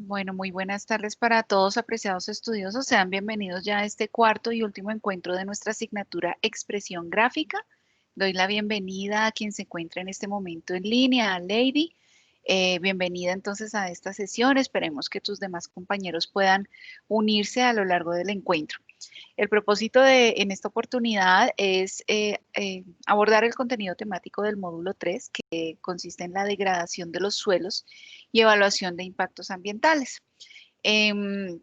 Bueno, muy buenas tardes para todos, apreciados estudiosos. Sean bienvenidos ya a este cuarto y último encuentro de nuestra asignatura Expresión Gráfica. Doy la bienvenida a quien se encuentra en este momento en línea, a Lady. Bienvenida entonces a esta sesión. Esperemos que tus demás compañeros puedan unirse a lo largo del encuentro. El propósito en esta oportunidad es abordar el contenido temático del módulo 3, que consiste en la degradación de los suelos y evaluación de impactos ambientales. Em,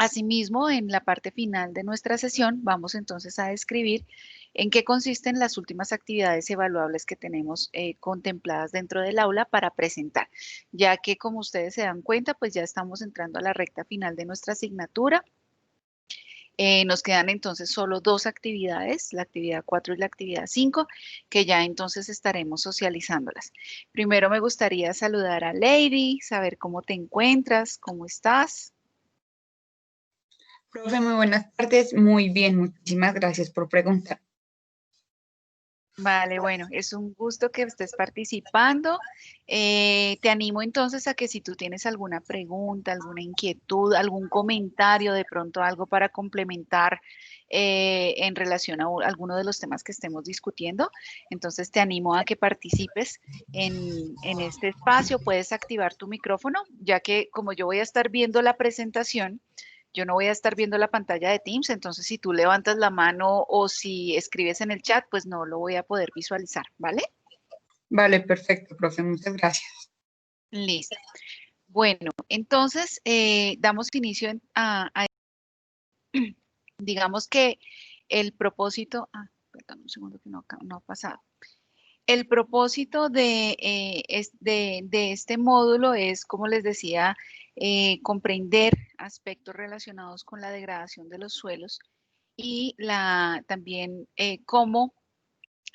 Asimismo, en la parte final de nuestra sesión, vamos entonces a describir en qué consisten las últimas actividades evaluables que tenemos contempladas dentro del aula para presentar, ya que como ustedes se dan cuenta, pues ya estamos entrando a la recta final de nuestra asignatura. Nos quedan entonces solo dos actividades, la actividad 4 y la actividad 5, que ya entonces estaremos socializándolas. Primero me gustaría saludar a Lady, saber cómo te encuentras, cómo estás. Profe, muy buenas tardes. Muy bien, muchísimas gracias por preguntar. Vale, bueno, es un gusto que estés participando. Te animo entonces a que si tú tienes alguna pregunta, alguna inquietud, algún comentario, de pronto algo para complementar en relación a alguno de los temas que estemos discutiendo, entonces te animo a que participes en este espacio. Puedes activar tu micrófono, ya que como yo voy a estar viendo la presentación, yo no voy a estar viendo la pantalla de Teams, entonces si tú levantas la mano o si escribes en el chat, pues no lo voy a poder visualizar, ¿vale? Vale, perfecto, profe, muchas gracias. Listo. Bueno, entonces damos inicio digamos que el propósito, perdón un segundo que no ha pasado. El propósito de este módulo es, como les decía, comprender aspectos relacionados con la degradación de los suelos y también cómo,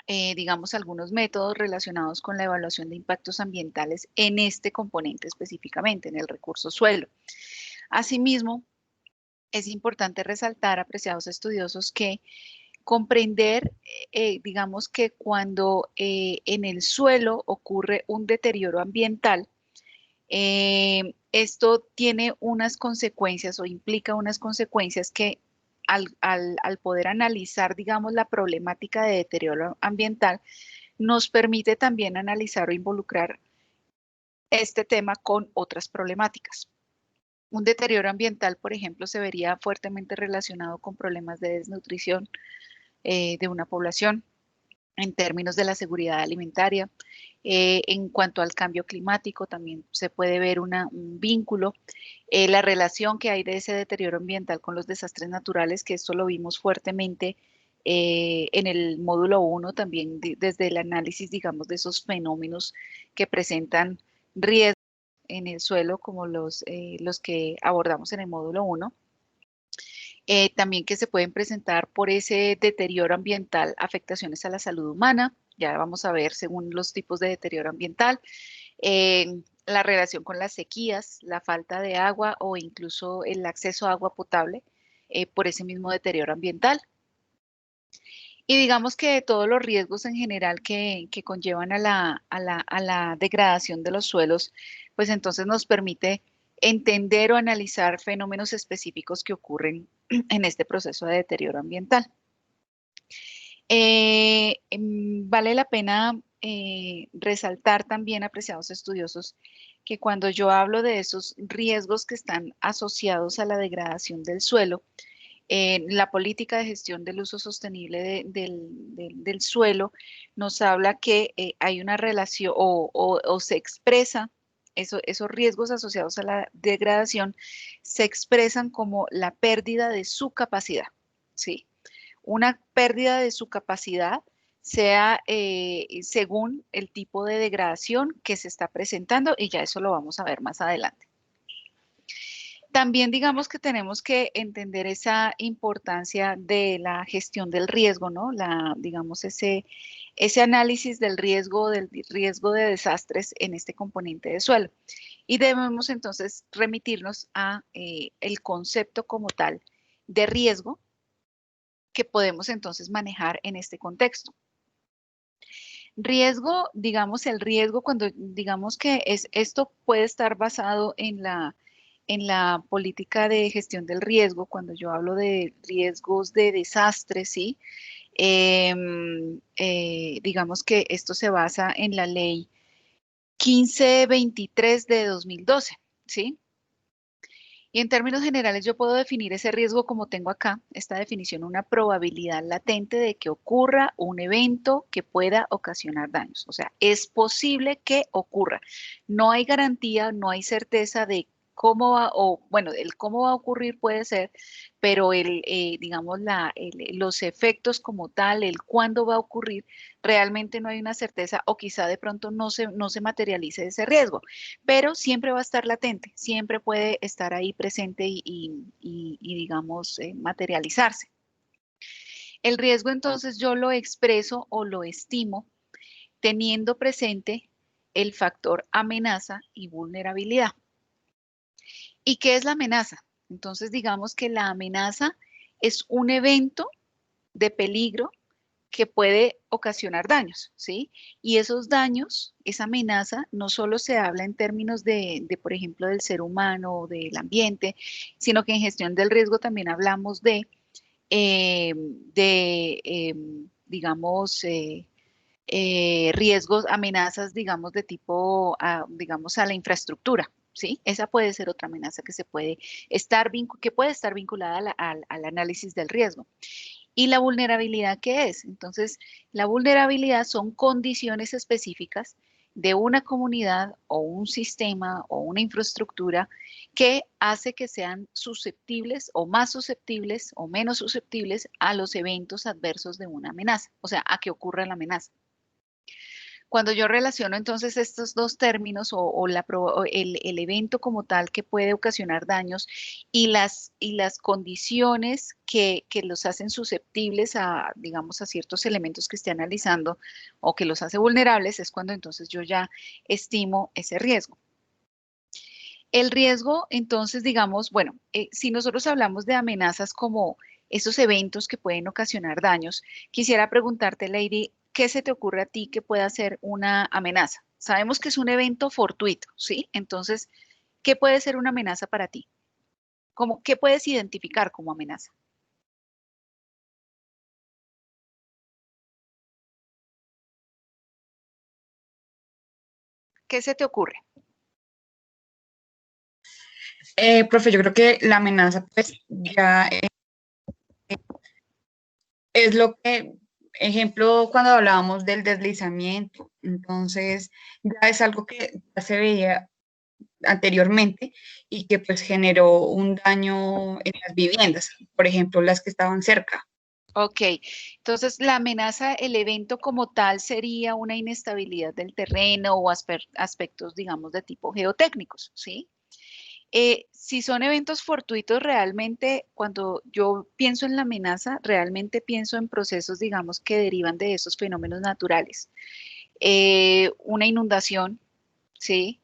digamos, algunos métodos relacionados con la evaluación de impactos ambientales en este componente específicamente, en el recurso suelo. Asimismo, es importante resaltar, apreciados estudiosos, que comprender, digamos que cuando en el suelo ocurre un deterioro ambiental, esto tiene unas consecuencias o implica unas consecuencias que al poder analizar, digamos, la problemática de deterioro ambiental, nos permite también analizar o involucrar este tema con otras problemáticas. Un deterioro ambiental, por ejemplo, se vería fuertemente relacionado con problemas de desnutrición de una población, en términos de la seguridad alimentaria. En cuanto al cambio climático, también se puede ver un vínculo, la relación que hay de ese deterioro ambiental con los desastres naturales, que esto lo vimos fuertemente en el módulo 1, también desde el análisis, digamos, de esos fenómenos que presentan riesgos en el suelo, como los que abordamos en el módulo 1. También que se pueden presentar por ese deterioro ambiental afectaciones a la salud humana. Ya vamos a ver según los tipos de deterioro ambiental. La relación con las sequías, la falta de agua o incluso el acceso a agua potable por ese mismo deterioro ambiental. Y digamos que todos los riesgos en general que conllevan a la degradación de los suelos, pues entonces nos permite entender o analizar fenómenos específicos que ocurren en este proceso de deterioro ambiental. Vale la pena resaltar también, apreciados estudiosos, que cuando yo hablo de esos riesgos que están asociados a la degradación del suelo, la política de gestión del uso sostenible del suelo nos habla que hay una relación o se expresa, esos riesgos asociados a la degradación se expresan como la pérdida de su capacidad, ¿sí? Una pérdida de su capacidad sea según el tipo de degradación que se está presentando y ya eso lo vamos a ver más adelante. También digamos que tenemos que entender esa importancia de la gestión del riesgo, ¿no? Digamos, ese análisis del riesgo de desastres en este componente de suelo. Y debemos entonces remitirnos a el concepto como tal de riesgo que podemos entonces manejar en este contexto. Riesgo, digamos, el riesgo cuando digamos que esto puede estar basado en la política de gestión del riesgo, cuando yo hablo de riesgos de desastre, ¿sí? Digamos que esto se basa en la ley 1523 de 2012, ¿sí? Y en términos generales yo puedo definir ese riesgo como tengo acá, esta definición, una probabilidad latente de que ocurra un evento que pueda ocasionar daños. O sea, es posible que ocurra. No hay garantía, no hay certeza de cómo va, o bueno, el cómo va a ocurrir puede ser, pero digamos, los efectos como tal, el cuándo va a ocurrir, realmente no hay una certeza o quizá de pronto no se materialice ese riesgo, pero siempre va a estar latente, siempre puede estar ahí presente y, digamos, materializarse. El riesgo entonces yo lo expreso o lo estimo teniendo presente el factor amenaza y vulnerabilidad. ¿Y qué es la amenaza? Entonces digamos que la amenaza es un evento de peligro que puede ocasionar daños, ¿sí? Y esos daños, esa amenaza, no solo se habla en términos por ejemplo, del ser humano o del ambiente, sino que en gestión del riesgo también hablamos digamos, riesgos, amenazas, digamos, de tipo, digamos, a la infraestructura. ¿Sí? Esa puede ser otra amenaza que que puede estar vinculada al análisis del riesgo. ¿Y la vulnerabilidad qué es? Entonces, la vulnerabilidad son condiciones específicas de una comunidad o un sistema o una infraestructura que hace que sean susceptibles o más susceptibles o menos susceptibles a los eventos adversos de una amenaza, o sea, a que ocurra la amenaza. Cuando yo relaciono entonces estos dos términos o el evento como tal que puede ocasionar daños y las condiciones que los hacen susceptibles a, digamos, a ciertos elementos que esté analizando o que los hace vulnerables, es cuando entonces yo ya estimo ese riesgo. El riesgo, entonces, digamos, bueno, si nosotros hablamos de amenazas como esos eventos que pueden ocasionar daños, quisiera preguntarte, Lady, ¿qué se te ocurre a ti que pueda ser una amenaza? Sabemos que es un evento fortuito, ¿sí? Entonces, ¿qué puede ser una amenaza para ti? ¿Qué puedes identificar como amenaza? ¿Qué se te ocurre? Profe, yo creo que la amenaza, pues, ya es lo que, ejemplo, cuando hablábamos del deslizamiento, entonces ya es algo que ya se veía anteriormente y que pues generó un daño en las viviendas, por ejemplo, las que estaban cerca. Ok, entonces la amenaza, el evento como tal sería una inestabilidad del terreno o aspectos, digamos, de tipo geotécnicos, ¿sí? Si son eventos fortuitos, realmente cuando yo pienso en la amenaza, realmente pienso en procesos, digamos, que derivan de esos fenómenos naturales. Una inundación, ¿sí?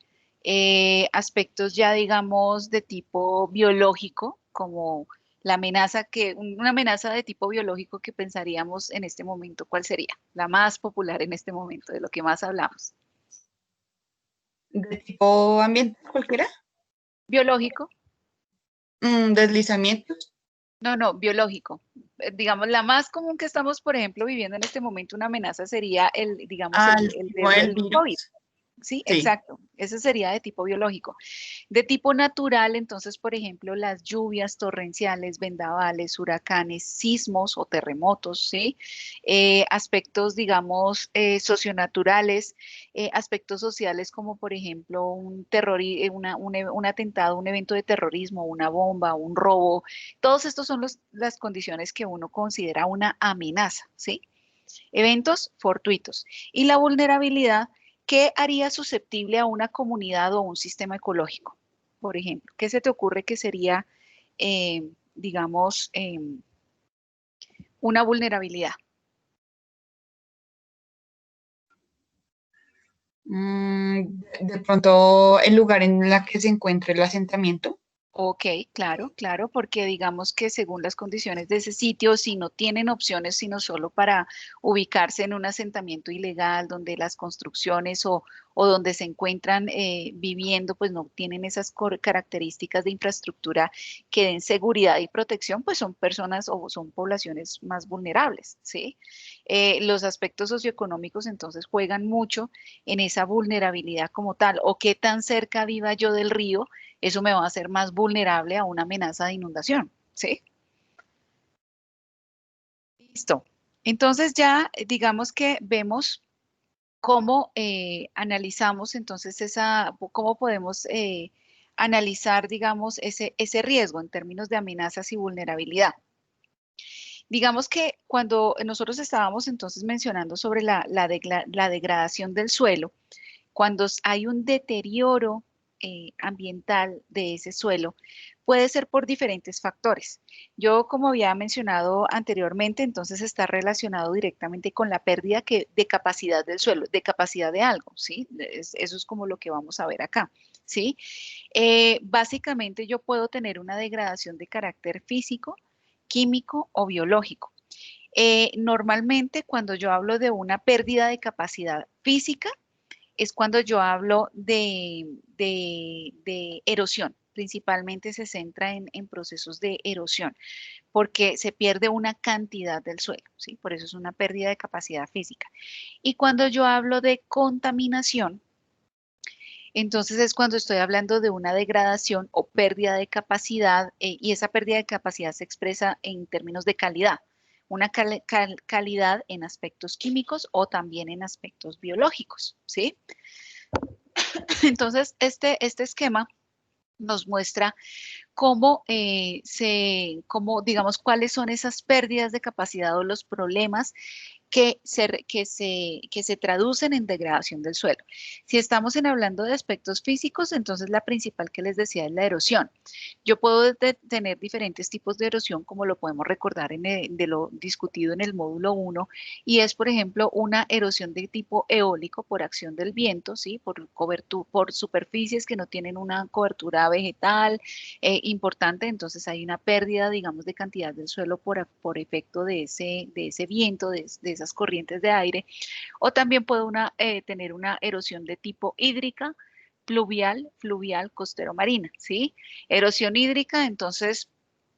Aspectos ya, digamos, de tipo biológico, como una amenaza de tipo biológico que pensaríamos en este momento, ¿cuál sería? La más popular en este momento, de lo que más hablamos. ¿De tipo ambiental cualquiera? Biológico. Deslizamientos. No, no, biológico. Digamos, la más común que estamos, por ejemplo, viviendo en este momento, una amenaza sería digamos, Ah, el tipo el del COVID. virus. Sí, Sí. exacto. Ese sería de tipo biológico. De tipo natural, entonces, por ejemplo, las lluvias torrenciales, vendavales, huracanes, sismos o terremotos, ¿sí? Aspectos, digamos, socionaturales, aspectos sociales como, por ejemplo, un atentado, un evento de terrorismo, una bomba, un robo. Todos estos son las condiciones que uno considera una amenaza, ¿sí? Eventos fortuitos. Y la vulnerabilidad, ¿qué haría susceptible a una comunidad o un sistema ecológico? Por ejemplo, ¿qué se te ocurre que sería, digamos, una vulnerabilidad? De pronto el lugar en la que se encuentre el asentamiento. Ok, claro, claro, porque digamos que según las condiciones de ese sitio, si no tienen opciones sino solo para ubicarse en un asentamiento ilegal donde las construcciones o donde se encuentran viviendo, pues no tienen esas características de infraestructura que den seguridad y protección, pues son personas o son poblaciones más vulnerables, ¿sí? Los aspectos socioeconómicos entonces juegan mucho en esa vulnerabilidad como tal, o qué tan cerca viva yo del río, eso me va a hacer más vulnerable a una amenaza de inundación, ¿sí? Listo. Entonces ya digamos que vemos cómo analizamos entonces cómo podemos analizar, digamos, ese riesgo en términos de amenazas y vulnerabilidad. Digamos que cuando nosotros estábamos entonces mencionando sobre la degradación del suelo, cuando hay un deterioro ambiental de ese suelo, puede ser por diferentes factores. Yo, como había mencionado anteriormente, entonces está relacionado directamente con la pérdida de capacidad del suelo, de capacidad de algo, ¿sí? Eso es como lo que vamos a ver acá, ¿sí? Básicamente yo puedo tener una degradación de carácter físico, químico o biológico. Normalmente cuando yo hablo de una pérdida de capacidad física, es cuando yo hablo de erosión. Principalmente se centra en procesos de erosión, porque se pierde una cantidad del suelo, ¿sí? Por eso es una pérdida de capacidad física. Y cuando yo hablo de contaminación, entonces es cuando estoy hablando de una degradación o pérdida de capacidad, y esa pérdida de capacidad se expresa en términos de calidad. Una calidad en aspectos químicos o también en aspectos biológicos, ¿sí? Entonces, este esquema nos muestra cómo, digamos, cuáles son esas pérdidas de capacidad o los problemas que se traducen en degradación del suelo. Si estamos hablando de aspectos físicos, entonces la principal que les decía es la erosión. Yo puedo tener diferentes tipos de erosión, como lo podemos recordar de lo discutido en el módulo 1, y es, por ejemplo, una erosión de tipo eólico por acción del viento, ¿sí? Por superficies que no tienen una cobertura vegetal importante, entonces hay una pérdida, digamos, de cantidad del suelo por efecto de ese viento, de esas corrientes de aire, o también puede tener una erosión de tipo hídrica, pluvial, fluvial, costero marina, ¿sí? Erosión hídrica, entonces,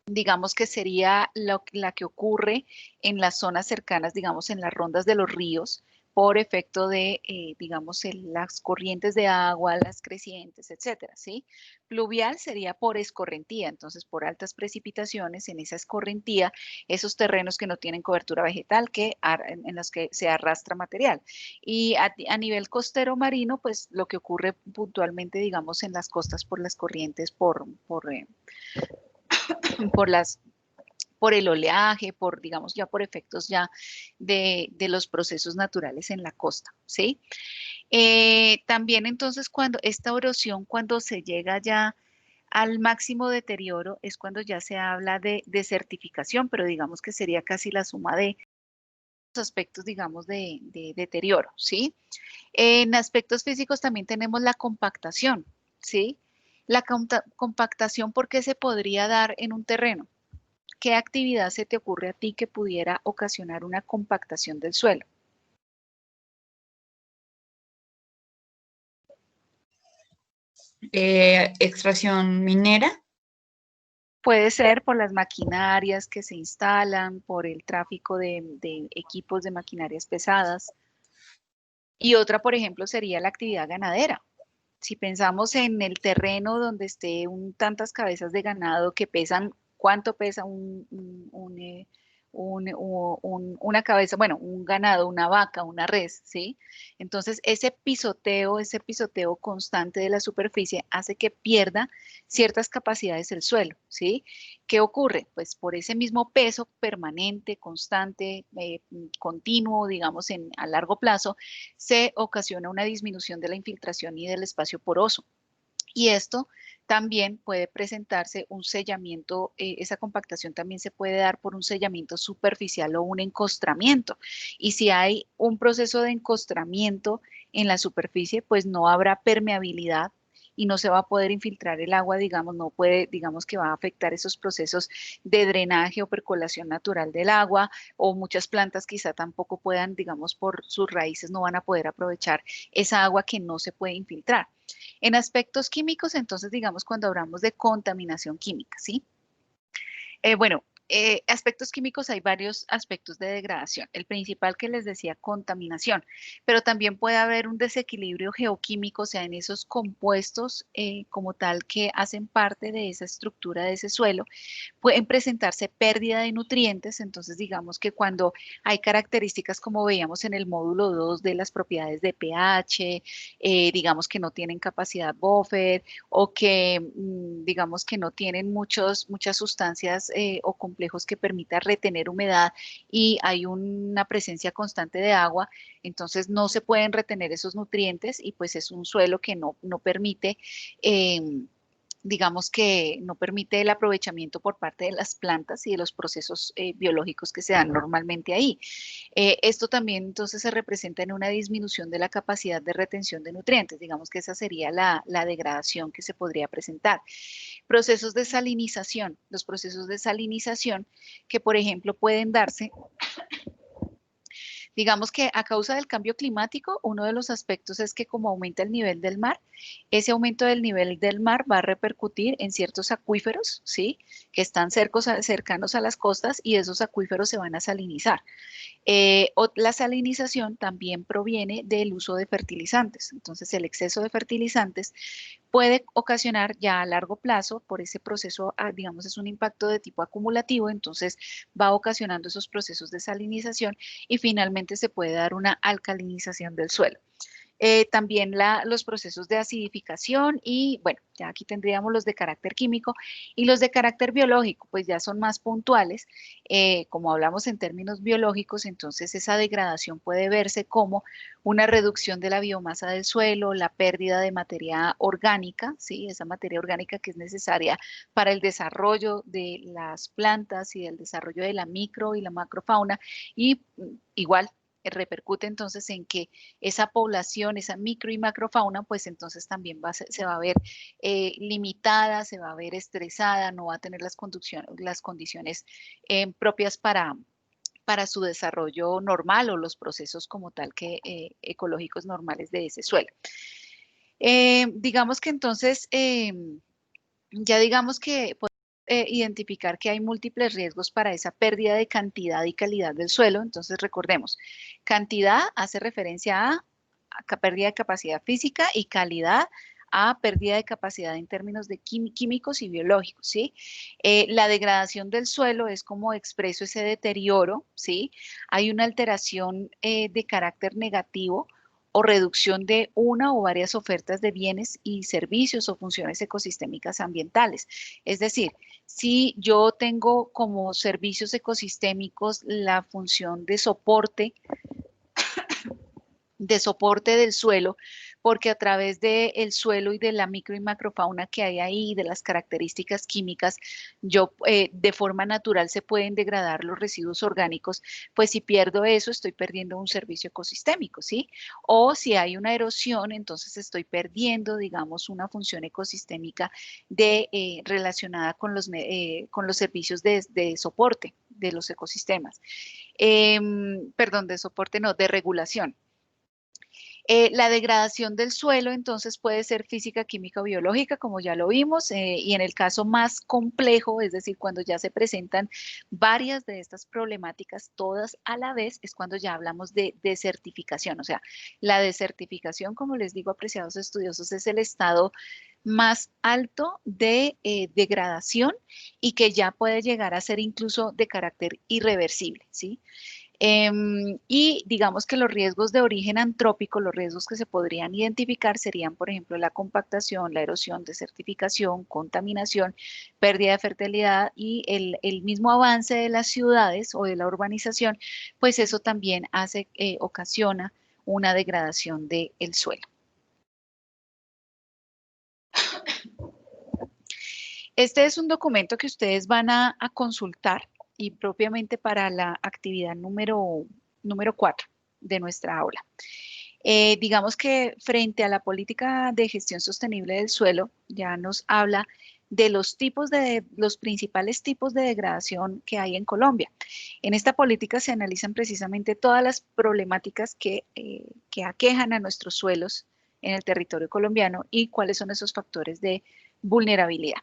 digamos que sería la que ocurre en las zonas cercanas, digamos, en las rondas de los ríos, por efecto de, digamos, las corrientes de agua, las crecientes, etcétera, ¿sí? Pluvial sería por escorrentía, entonces por altas precipitaciones en esa escorrentía, esos terrenos que no tienen cobertura vegetal, en los que se arrastra material. Y a nivel costero marino, pues lo que ocurre puntualmente, digamos, en las costas por las corrientes, por las por el oleaje, digamos, ya por efectos ya de los procesos naturales en la costa, ¿sí? También entonces cuando esta erosión, cuando se llega ya al máximo deterioro, es cuando ya se habla de desertificación, pero digamos que sería casi la suma de los aspectos, digamos, de deterioro, ¿sí? En aspectos físicos también tenemos la compactación, ¿sí? La compactación, ¿por qué se podría dar en un terreno? ¿Qué actividad se te ocurre a ti que pudiera ocasionar una compactación del suelo? Extracción minera. Puede ser por las maquinarias que se instalan, por el tráfico de equipos de maquinarias pesadas. Y otra, por ejemplo, sería la actividad ganadera. Si pensamos en el terreno donde esté tantas cabezas de ganado que pesan, ¿cuánto pesa una cabeza? Bueno, un ganado, una vaca, una res, ¿sí? Entonces, ese pisoteo constante de la superficie hace que pierda ciertas capacidades el suelo, ¿sí? ¿Qué ocurre? Pues por ese mismo peso permanente, constante, continuo, digamos, a largo plazo, se ocasiona una disminución de la infiltración y del espacio poroso. Y esto también puede presentarse un sellamiento, esa compactación también se puede dar por un sellamiento superficial o un encostramiento. Y si hay un proceso de encostramiento en la superficie, pues no habrá permeabilidad y no se va a poder infiltrar el agua, digamos, no puede, digamos que va a afectar esos procesos de drenaje o percolación natural del agua, o muchas plantas quizá tampoco puedan, digamos, por sus raíces no van a poder aprovechar esa agua que no se puede infiltrar. En aspectos químicos, entonces, digamos, cuando hablamos de contaminación química, ¿sí? Bueno, aspectos químicos, hay varios aspectos de degradación. El principal que les decía, contaminación, pero también puede haber un desequilibrio geoquímico, o sea, en esos compuestos como tal que hacen parte de esa estructura de ese suelo, pueden presentarse pérdida de nutrientes. Entonces, digamos que cuando hay características como veíamos en el módulo 2 de las propiedades de pH, digamos que no tienen capacidad buffer o que digamos que no tienen muchas sustancias o complejos que permitan retener humedad y hay una presencia constante de agua, entonces no se pueden retener esos nutrientes y pues es un suelo que no permite digamos que no permite el aprovechamiento por parte de las plantas y de los procesos biológicos que se dan normalmente ahí. Esto también entonces se representa en una disminución de la capacidad de retención de nutrientes, digamos que esa sería la degradación que se podría presentar. Procesos de salinización, los procesos de salinización que por ejemplo pueden darse. Digamos que a causa del cambio climático, uno de los aspectos es que como aumenta el nivel del mar, ese aumento del nivel del mar va a repercutir en ciertos acuíferos, ¿sí? Que están cercanos a las costas y esos acuíferos se van a salinizar. La salinización también proviene del uso de fertilizantes. Entonces, el exceso de fertilizantes puede ocasionar ya a largo plazo, por ese proceso, digamos, es un impacto de tipo acumulativo, entonces va ocasionando esos procesos de salinización y finalmente se puede dar una alcalinización del suelo. También los procesos de acidificación y bueno, ya aquí tendríamos los de carácter químico y los de carácter biológico, pues ya son más puntuales. Como hablamos en términos biológicos, entonces esa degradación puede verse como una reducción de la biomasa del suelo, la pérdida de materia orgánica, ¿sí? Esa materia orgánica que es necesaria para el desarrollo de las plantas y el desarrollo de la micro y la macrofauna y igual repercute entonces en que esa población, esa micro y macrofauna, pues entonces también se va a ver limitada, se va a ver estresada, no va a tener las condiciones propias para su desarrollo normal o los procesos como tal que ecológicos normales de ese suelo. Digamos que entonces, ya digamos que identificar que hay múltiples riesgos para esa pérdida de cantidad y calidad del suelo. Entonces recordemos, cantidad hace referencia a pérdida de capacidad física y calidad a pérdida de capacidad en términos de químicos y biológicos, ¿sí? La degradación del suelo es como expreso ese deterioro, ¿sí? Hay una alteración de carácter negativo o reducción de una o varias ofertas de bienes y servicios o funciones ecosistémicas ambientales. Es decir, si yo tengo como servicios ecosistémicos la función de soporte del suelo, porque a través del suelo y de la micro y macrofauna que hay ahí, de las características químicas, de forma natural se pueden degradar los residuos orgánicos, pues si pierdo eso, estoy perdiendo un servicio ecosistémico, ¿sí? O si hay una erosión, entonces estoy perdiendo, digamos, una función ecosistémica relacionada con los servicios de soporte de los ecosistemas. Perdón, de soporte no, de regulación. La degradación del suelo entonces puede ser física, química o biológica, como ya lo vimos, y en el caso más complejo, es decir, cuando ya se presentan varias de estas problemáticas todas a la vez, es cuando ya hablamos de desertificación. O sea, la desertificación, como les digo, apreciados estudiosos, es el estado más alto de degradación y que ya puede llegar a ser incluso de carácter irreversible, ¿sí? Y digamos que los riesgos de origen antrópico, los riesgos que se podrían identificar serían, por ejemplo, la compactación, la erosión, desertificación, contaminación, pérdida de fertilidad y el mismo avance de las ciudades o de la urbanización, pues eso también ocasiona una degradación del suelo. Este es un documento que ustedes van a consultar y propiamente para la actividad número 4 de nuestra aula. Digamos que frente a la política de gestión sostenible del suelo, ya nos habla de los principales tipos de degradación que hay en Colombia. En esta política se analizan precisamente todas las problemáticas que aquejan a nuestros suelos en el territorio colombiano y cuáles son esos factores de vulnerabilidad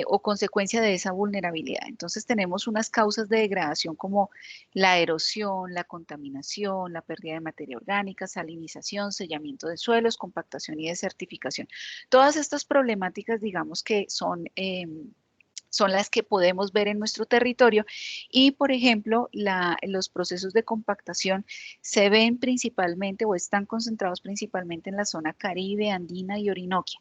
o consecuencia de esa vulnerabilidad. Entonces tenemos unas causas de degradación como la erosión, la contaminación, la pérdida de materia orgánica, salinización, sellamiento de suelos, compactación y desertificación. Todas estas problemáticas, digamos que son las que podemos ver en nuestro territorio y, por ejemplo, los procesos de compactación se ven principalmente o están concentrados principalmente en la zona Caribe, Andina y Orinoquia.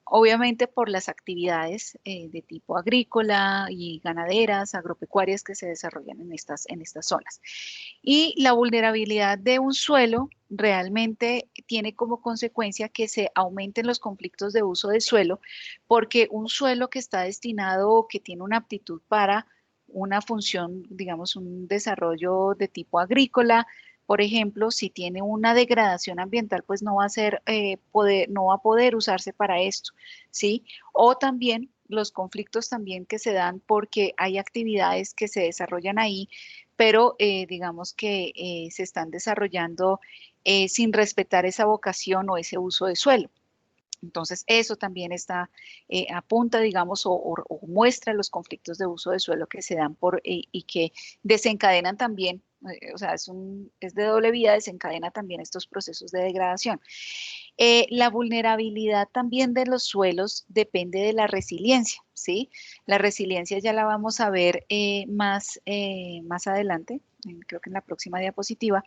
Obviamente por las actividades de tipo agrícola y ganaderas, agropecuarias que se desarrollan en estas zonas. Y la vulnerabilidad de un suelo realmente tiene como consecuencia que se aumenten los conflictos de uso de suelo, porque un suelo que está destinado o que tiene una aptitud para una función, digamos, un desarrollo de tipo agrícola, por ejemplo, si tiene una degradación ambiental, pues no va a ser, no va a poder usarse para esto, ¿sí? O también los conflictos también que se dan porque hay actividades que se desarrollan ahí, pero digamos que se están desarrollando sin respetar esa vocación o ese uso de suelo. Entonces, eso también está, apunta, digamos, o muestra los conflictos de uso de suelo que se dan y que desencadenan también, o sea, es de doble vía, desencadena también estos procesos de degradación. La vulnerabilidad también de los suelos depende de la resiliencia, ¿sí? La resiliencia ya la vamos a ver más adelante, creo que en la próxima diapositiva.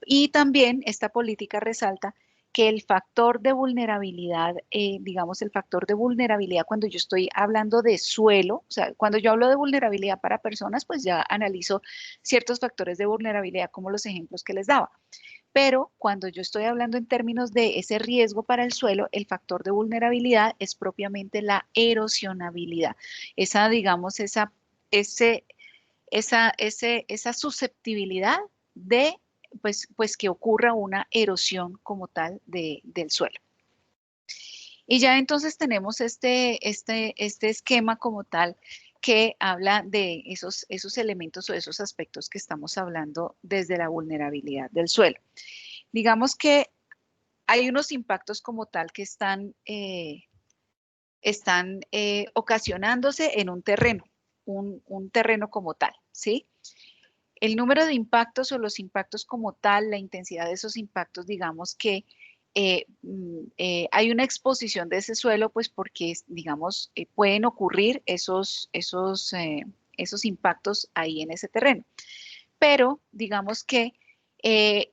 Y también esta política resalta que el factor de vulnerabilidad, digamos, el factor de vulnerabilidad cuando yo estoy hablando de suelo, o sea, cuando yo hablo de vulnerabilidad para personas, pues ya analizo ciertos factores de vulnerabilidad como los ejemplos que les daba. Pero cuando yo estoy hablando en términos de ese riesgo para el suelo, el factor de vulnerabilidad es propiamente la erosionabilidad. Esa, digamos, esa susceptibilidad de pues que ocurra una erosión como tal del suelo. Y ya entonces tenemos este esquema como tal que habla de esos elementos o esos aspectos que estamos hablando desde la vulnerabilidad del suelo. Digamos que hay unos impactos como tal que están ocasionándose en un terreno, un terreno como tal, ¿sí? El número de impactos o los impactos como tal, la intensidad de esos impactos, digamos que hay una exposición de ese suelo, pues porque, digamos, pueden ocurrir esos impactos ahí en ese terreno. Pero, digamos que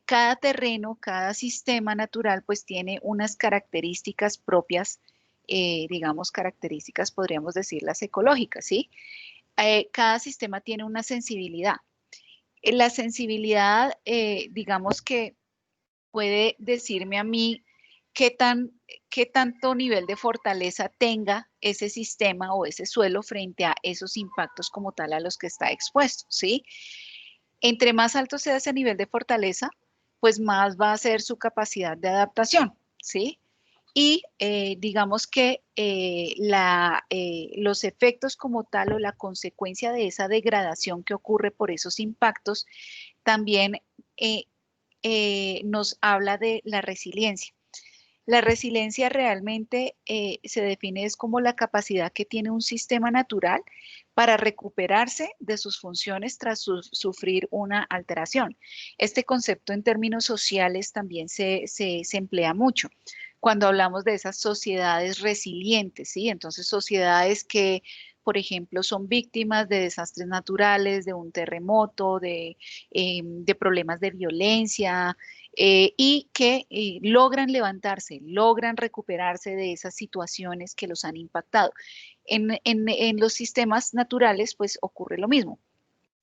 cada terreno, cada sistema natural, pues tiene unas características propias, digamos, características, podríamos decirlas ecológicas, ¿sí? Cada sistema tiene una sensibilidad. La sensibilidad, digamos que puede decirme a mí qué tanto nivel de fortaleza tenga ese sistema o ese suelo frente a esos impactos como tal a los que está expuesto, ¿sí? Entre más alto sea ese nivel de fortaleza, pues más va a ser su capacidad de adaptación, ¿sí? Y digamos que los efectos como tal o la consecuencia de esa degradación que ocurre por esos impactos también eh, nos habla de la resiliencia. La resiliencia realmente se define es como la capacidad que tiene un sistema natural para recuperarse de sus funciones tras sufrir una alteración. Este concepto en términos sociales también se emplea mucho cuando hablamos de esas sociedades resilientes, ¿sí? Entonces, sociedades que, por ejemplo, son víctimas de desastres naturales, de un terremoto, de problemas de violencia, y que logran levantarse, logran recuperarse de esas situaciones que los han impactado. En los sistemas naturales, pues ocurre lo mismo.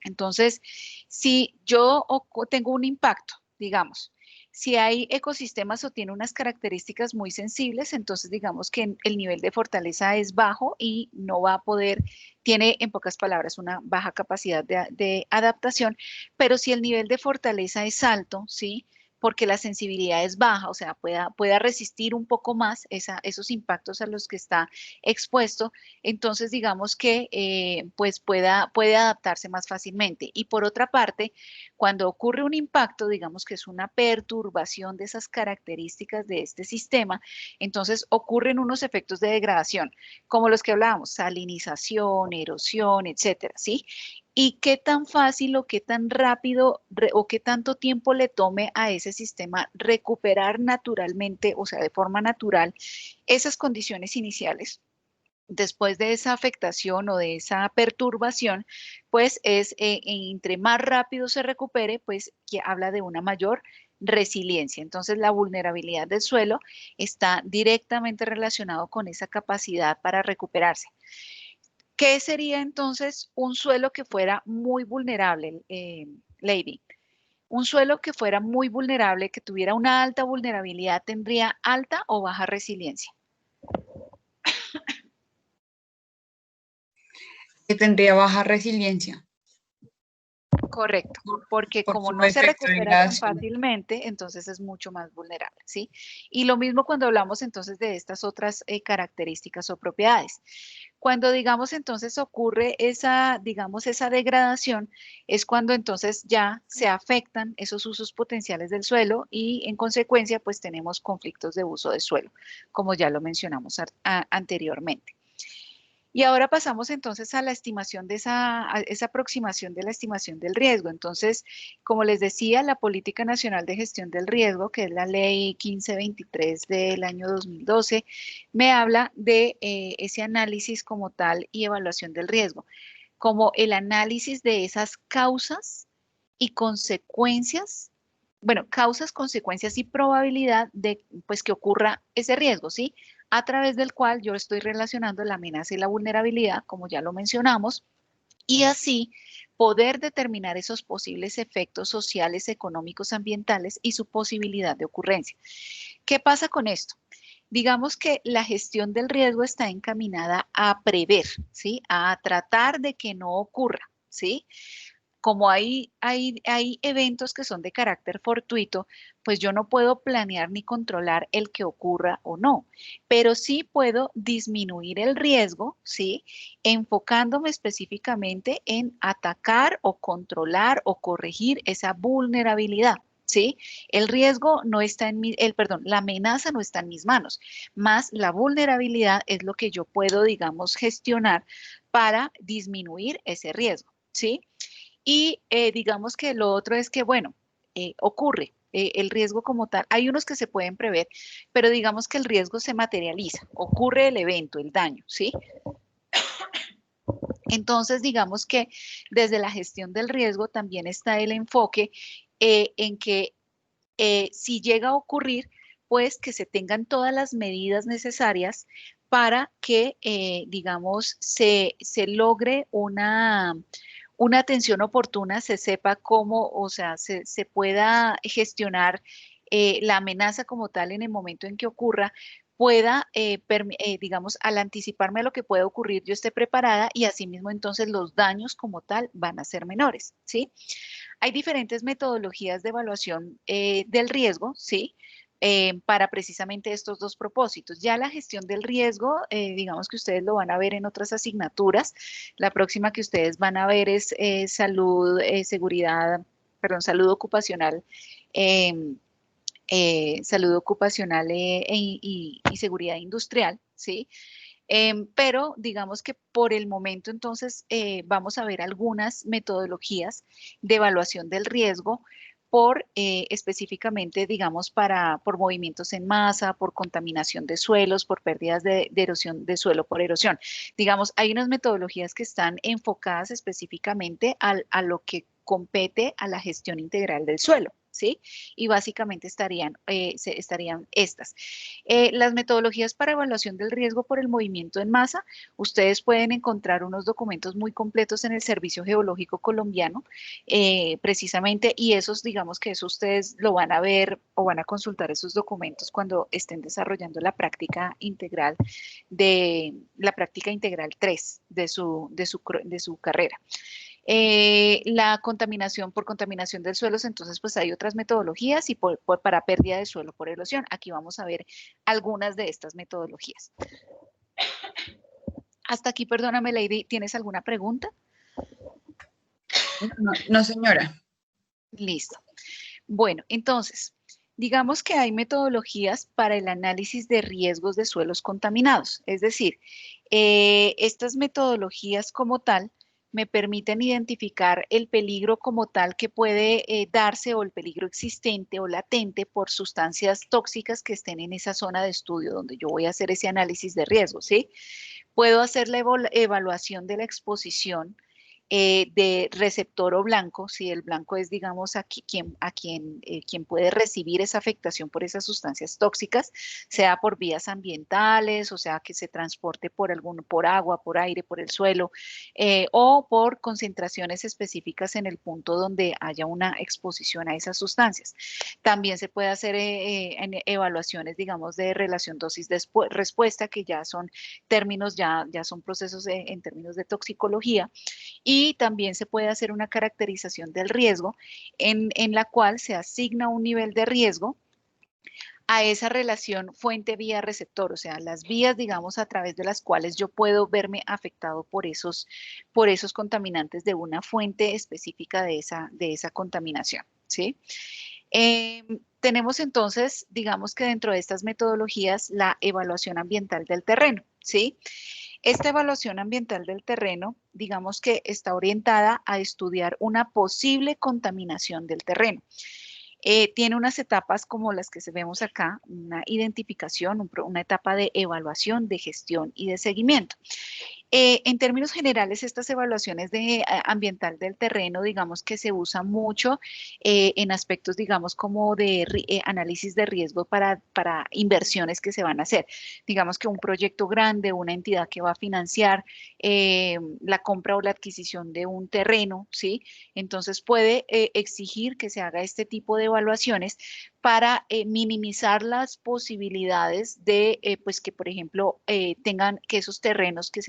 Entonces, si yo tengo un impacto, digamos, Si hay ecosistemas o tiene unas características muy sensibles, entonces digamos que el nivel de fortaleza es bajo y no va a poder, tiene en pocas palabras una baja capacidad de adaptación, pero si el nivel de fortaleza es alto, ¿sí? Porque la sensibilidad es baja, o sea, pueda resistir un poco más esos impactos a los que está expuesto, entonces digamos que pues puede adaptarse más fácilmente. Y por otra parte, cuando ocurre un impacto, digamos que es una perturbación de esas características de este sistema, entonces ocurren unos efectos de degradación, como los que hablábamos, salinización, erosión, etcétera, ¿sí? Y qué tan fácil o qué tan rápido o qué tanto tiempo le tome a ese sistema recuperar naturalmente, o sea, de forma natural, esas condiciones iniciales después de esa afectación o de esa perturbación, pues es entre más rápido se recupere, pues que habla de una mayor resiliencia. Entonces, la vulnerabilidad del suelo está directamente relacionado con esa capacidad para recuperarse. ¿Qué sería entonces un suelo que fuera muy vulnerable, Lady? Un suelo que fuera muy vulnerable, que tuviera una alta vulnerabilidad, ¿tendría alta o baja resiliencia? Que tendría baja resiliencia Correcto, porque por como su no se efecto de recupera tan degradación. fácilmente, entonces es mucho más vulnerable, ¿sí? Y lo mismo cuando hablamos entonces de estas otras características o propiedades. Cuando digamos entonces ocurre esa, digamos, esa degradación, es cuando entonces ya se afectan esos usos potenciales del suelo y en consecuencia pues tenemos conflictos de uso de suelo, como ya lo mencionamos anteriormente. Y ahora pasamos entonces a la estimación de esa aproximación de la estimación del riesgo. Entonces, como les decía, la Política Nacional de Gestión del Riesgo, que es la Ley 1523 del año 2012, me habla de ese análisis como tal y evaluación del riesgo, como el análisis de esas causas y consecuencias, bueno, causas, consecuencias y probabilidad de pues que ocurra ese riesgo, ¿sí? A través del cual yo estoy relacionando la amenaza y la vulnerabilidad, como ya lo mencionamos, y así poder determinar esos posibles efectos sociales, económicos, ambientales y su posibilidad de ocurrencia. ¿Qué pasa con esto? Digamos que la gestión del riesgo está encaminada a prever, ¿sí? A tratar de que no ocurra, ¿sí? Como hay eventos que son de carácter fortuito, pues yo no puedo planear ni controlar el que ocurra o no, pero sí puedo disminuir el riesgo, ¿sí? Enfocándome específicamente en atacar o controlar o corregir esa vulnerabilidad. ¿Sí? El riesgo no está en perdón, la amenaza no está en mis manos, más la vulnerabilidad es lo que yo puedo, digamos, gestionar para disminuir ese riesgo, ¿sí? Y digamos que lo otro es que, bueno, ocurre el riesgo como tal. Hay unos que se pueden prever, pero digamos que el riesgo se materializa, ocurre el evento, el daño, ¿sí? Entonces, digamos que desde la gestión del riesgo también está el enfoque en que si llega a ocurrir, pues que se tengan todas las medidas necesarias para que, digamos, se logre una atención oportuna, se sepa cómo, o sea, se pueda gestionar la amenaza como tal en el momento en que ocurra, pueda, digamos, al anticiparme a lo que puede ocurrir, yo esté preparada y asimismo entonces los daños como tal van a ser menores, ¿sí? Hay diferentes metodologías de evaluación del riesgo, ¿sí? Para precisamente estos dos propósitos. Ya la gestión del riesgo, digamos que ustedes lo van a ver en otras asignaturas. La próxima que ustedes van a ver es salud, seguridad, perdón, salud ocupacional, em, salud ocupacional y seguridad industrial, ¿sí? Pero digamos que por el momento entonces vamos a ver algunas metodologías de evaluación del riesgo por específicamente, digamos, por movimientos en masa, por contaminación de suelos, por pérdidas de erosión de suelo por erosión. Digamos, hay unas metodologías que están enfocadas específicamente a lo que compete a la gestión integral del suelo. ¿sí? Y básicamente estarían estas. Las metodologías para evaluación del riesgo por el movimiento en masa, ustedes pueden encontrar unos documentos muy completos en el Servicio Geológico Colombiano, precisamente, y esos, digamos que eso ustedes lo van a ver o van a consultar esos documentos cuando estén desarrollando la práctica integral la práctica integral 3 de su carrera. La contaminación por contaminación del suelo, entonces pues hay otras metodologías y para pérdida de suelo por erosión. Aquí vamos a ver algunas de estas metodologías. Hasta aquí, perdóname, Lady, ¿tienes alguna pregunta? No, señora. Listo. Bueno, entonces, digamos que hay metodologías para el análisis de riesgos de suelos contaminados. Es decir, estas metodologías como tal me permiten identificar el peligro como tal que puede darse o el peligro existente o latente por sustancias tóxicas que estén en esa zona de estudio donde yo voy a hacer ese análisis de riesgo, ¿sí? Puedo hacer la evaluación de la exposición de receptor o blanco, si el blanco es, digamos, quien puede recibir esa afectación por esas sustancias tóxicas, sea por vías ambientales, o sea, que se transporte por agua, por aire, por el suelo, o por concentraciones específicas en el punto donde haya una exposición a esas sustancias. También se puede hacer en evaluaciones, digamos, de relación dosis-respuesta, que ya son términos, ya son procesos en términos de toxicología, y también se puede hacer una caracterización del riesgo en la cual se asigna un nivel de riesgo a esa relación fuente-vía-receptor, o sea, las vías, digamos, a través de las cuales yo puedo verme afectado por esos contaminantes de una fuente específica de esa contaminación, ¿sí? Tenemos entonces, digamos que dentro de estas metodologías, la evaluación ambiental del terreno, ¿sí? Esta evaluación ambiental del terreno, digamos que está orientada a estudiar una posible contaminación del terreno. Tiene unas etapas como las que vemos acá, una identificación, una etapa de evaluación, de gestión y de seguimiento. En términos generales, estas evaluaciones ambiental del terreno, digamos que se usan mucho en aspectos, digamos, como de análisis de riesgo para inversiones que se van a hacer. Digamos que un proyecto grande, una entidad que va a financiar la compra o la adquisición de un terreno, ¿sí? Entonces puede exigir que se haga este tipo de evaluaciones para minimizar las posibilidades de, pues que por ejemplo, tengan que esos terrenos que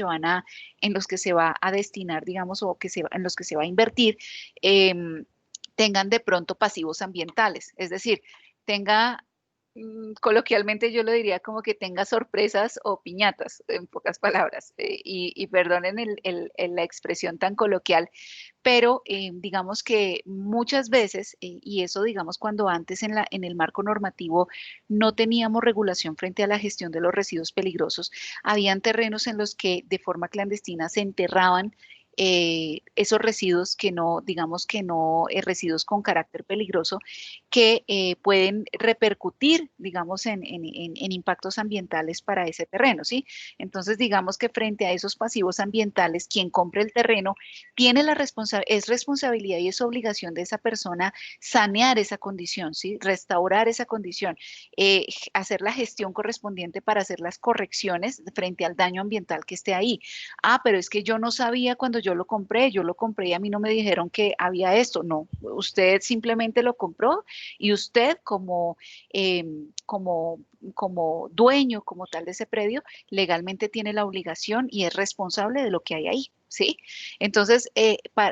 en los que se va a destinar, digamos, o en los que se va a invertir, tengan de pronto pasivos ambientales, es decir, tenga coloquialmente yo lo diría como que tenga sorpresas o piñatas, en pocas palabras, y perdonen la expresión tan coloquial, pero digamos que muchas veces, y eso digamos cuando antes en el marco normativo no teníamos regulación frente a la gestión de los residuos peligrosos, habían terrenos en los que de forma clandestina se enterraban esos residuos que no, digamos que no, residuos con carácter peligroso que pueden repercutir, digamos, en impactos ambientales para ese terreno, ¿sí? Entonces, digamos que frente a esos pasivos ambientales, quien compre el terreno tiene es responsabilidad y es obligación de esa persona sanear esa condición, ¿sí? Restaurar esa condición, hacer la gestión correspondiente para hacer las correcciones frente al daño ambiental que esté ahí. Ah, pero es que yo no sabía cuando yo lo compré y a mí no me dijeron que había esto. No, usted simplemente lo compró y usted como dueño, como tal de ese predio, legalmente tiene la obligación y es responsable de lo que hay ahí. ¿Sí? Entonces,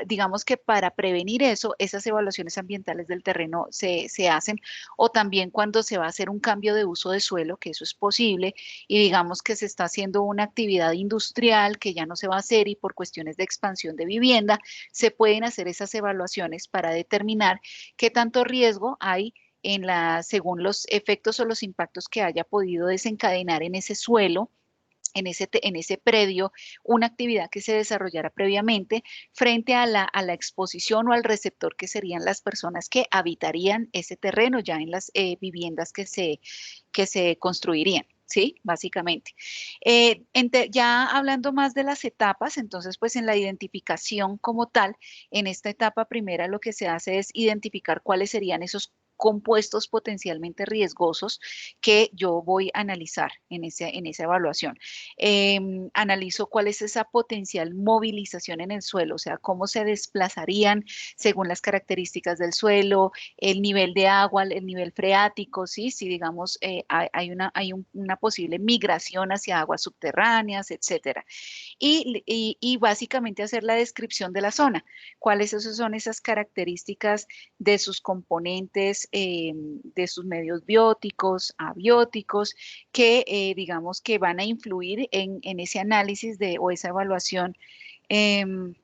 digamos que para prevenir eso, esas evaluaciones ambientales del terreno se hacen, o también cuando se va a hacer un cambio de uso de suelo, que eso es posible, y digamos que se está haciendo una actividad industrial que ya no se va a hacer y por cuestiones de expansión de vivienda, se pueden hacer esas evaluaciones para determinar qué tanto riesgo hay según los efectos o los impactos que haya podido desencadenar en ese suelo, en ese predio, una actividad que se desarrollara previamente frente a la exposición o al receptor que serían las personas que habitarían ese terreno ya en las viviendas que se construirían. ¿Sí? Básicamente. Ya hablando más de las etapas, entonces, pues en la identificación como tal, en esta etapa primera lo que se hace es identificar cuáles serían esos compuestos potencialmente riesgosos que yo voy a analizar en esa evaluación. Analizo cuál es esa potencial movilización en el suelo, o sea, cómo se desplazarían según las características del suelo, el nivel de agua, el nivel freático, ¿sí? Si digamos una posible migración hacia aguas subterráneas, etcétera. Y básicamente hacer la descripción de la zona, cuáles son esas características de sus componentes, de sus medios bióticos, abióticos, que digamos que van a influir en ese análisis o esa evaluación. em,